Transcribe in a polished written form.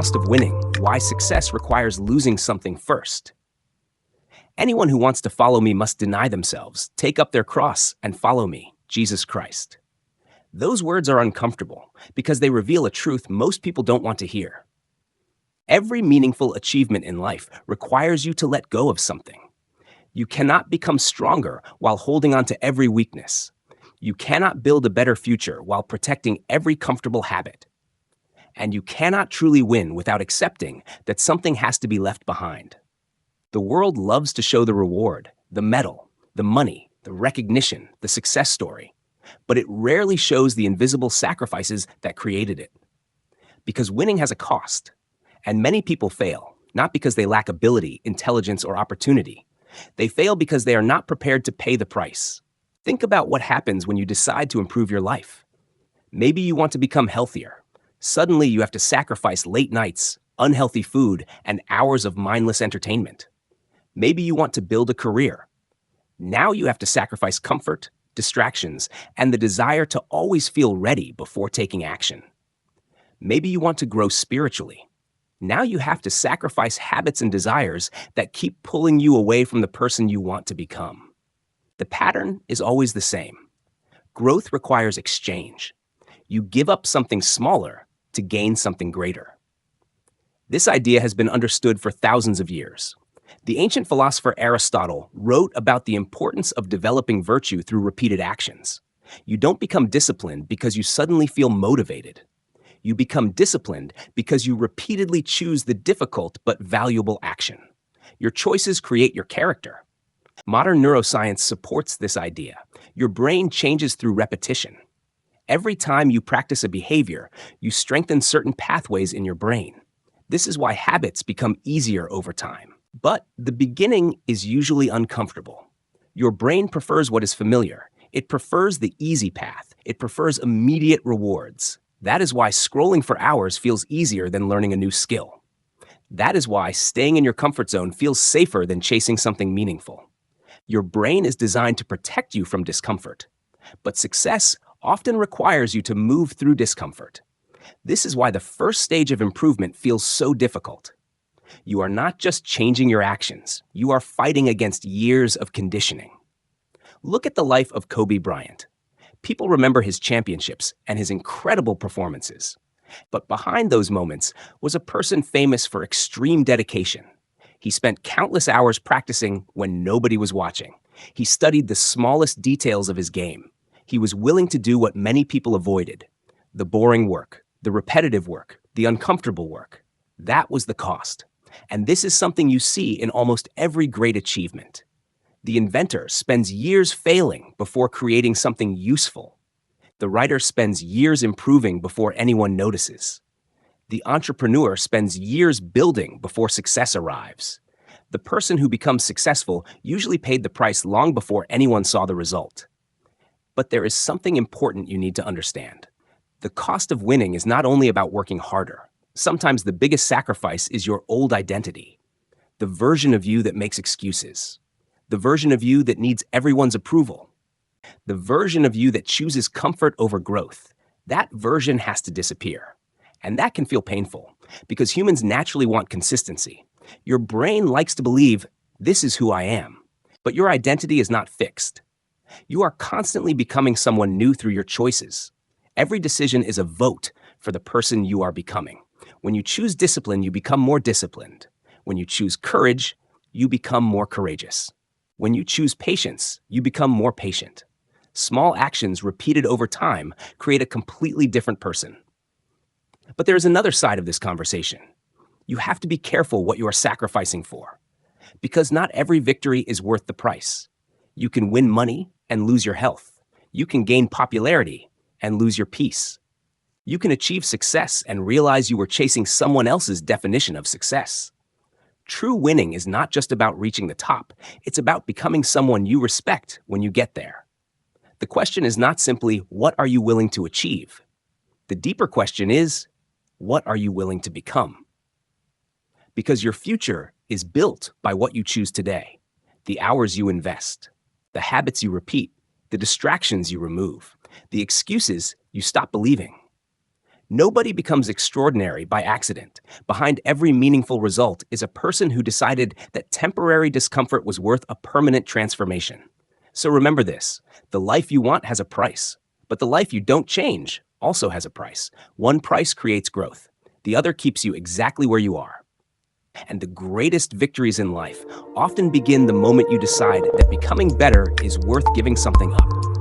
cost of winning, why success requires losing something first. Anyone who wants to follow me must deny themselves, take up their cross, and follow me, Jesus Christ. Those words are uncomfortable because they reveal a truth most people don't want to hear. Every meaningful achievement in life requires you to let go of something. You cannot become stronger while holding on to every weakness. You cannot build a better future while protecting every comfortable habit. And you cannot truly win without accepting that something has to be left behind. The world loves to show the reward, the medal, the money, the recognition, the success story, but it rarely shows the invisible sacrifices that created it. Because winning has a cost, and many people fail, not because they lack ability, intelligence, or opportunity. They fail because they are not prepared to pay the price. Think about what happens when you decide to improve your life. Maybe you want to become healthier. Suddenly you have to sacrifice late nights, unhealthy food, and hours of mindless entertainment. Maybe you want to build a career. Now you have to sacrifice comfort, distractions, and the desire to always feel ready before taking action. Maybe you want to grow spiritually. Now you have to sacrifice habits and desires that keep pulling you away from the person you want to become. The pattern is always the same. Growth requires exchange. You give up something smaller to gain something greater. This idea has been understood for thousands of years. The ancient philosopher Aristotle wrote about the importance of developing virtue through repeated actions. You don't become disciplined because you suddenly feel motivated. You become disciplined because you repeatedly choose the difficult but valuable action. Your choices create your character. Modern neuroscience supports this idea. Your brain changes through repetition. Every time you practice a behavior, you strengthen certain pathways in your brain. This is why habits become easier over time. But the beginning is usually uncomfortable. Your brain prefers what is familiar. It prefers the easy path. It prefers immediate rewards. That is why scrolling for hours feels easier than learning a new skill. That is why staying in your comfort zone feels safer than chasing something meaningful. Your brain is designed to protect you from discomfort. But success often requires you to move through discomfort. This is why the first stage of improvement feels so difficult. You are not just changing your actions, you are fighting against years of conditioning. Look at the life of Kobe Bryant. People remember his championships and his incredible performances. But behind those moments was a person famous for extreme dedication. He spent countless hours practicing when nobody was watching. He studied the smallest details of his game. He was willing to do what many people avoided: the boring work, the repetitive work, the uncomfortable work. That was the cost. And this is something you see in almost every great achievement. The inventor spends years failing before creating something useful. The writer spends years improving before anyone notices. The entrepreneur spends years building before success arrives. The person who becomes successful usually paid the price long before anyone saw the result. But there is something important you need to understand. The cost of winning is not only about working harder. Sometimes the biggest sacrifice is your old identity, the version of you that makes excuses, the version of you that needs everyone's approval, the version of you that chooses comfort over growth. That version has to disappear. And that can feel painful because humans naturally want consistency. Your brain likes to believe, this is who I am, but your identity is not fixed. You are constantly becoming someone new through your choices. Every decision is a vote for the person you are becoming. When you choose discipline, you become more disciplined. When you choose courage, you become more courageous. When you choose patience, you become more patient. Small actions repeated over time create a completely different person. But there is another side of this conversation. You have to be careful what you are sacrificing for, because not every victory is worth the price. You can win money and lose your health. You can gain popularity and lose your peace. You can achieve success and realize you were chasing someone else's definition of success. True winning is not just about reaching the top. It's about becoming someone you respect when you get there. The question is not simply, what are you willing to achieve? The deeper question is, what are you willing to become? Because your future is built by what you choose today, the hours you invest, the habits you repeat, the distractions you remove, the excuses you stop believing. Nobody becomes extraordinary by accident. Behind every meaningful result is a person who decided that temporary discomfort was worth a permanent transformation. So remember this: the life you want has a price, but the life you don't change also has a price. One price creates growth, the other keeps you exactly where you are. And the greatest victories in life often begin the moment you decide that becoming better is worth giving something up.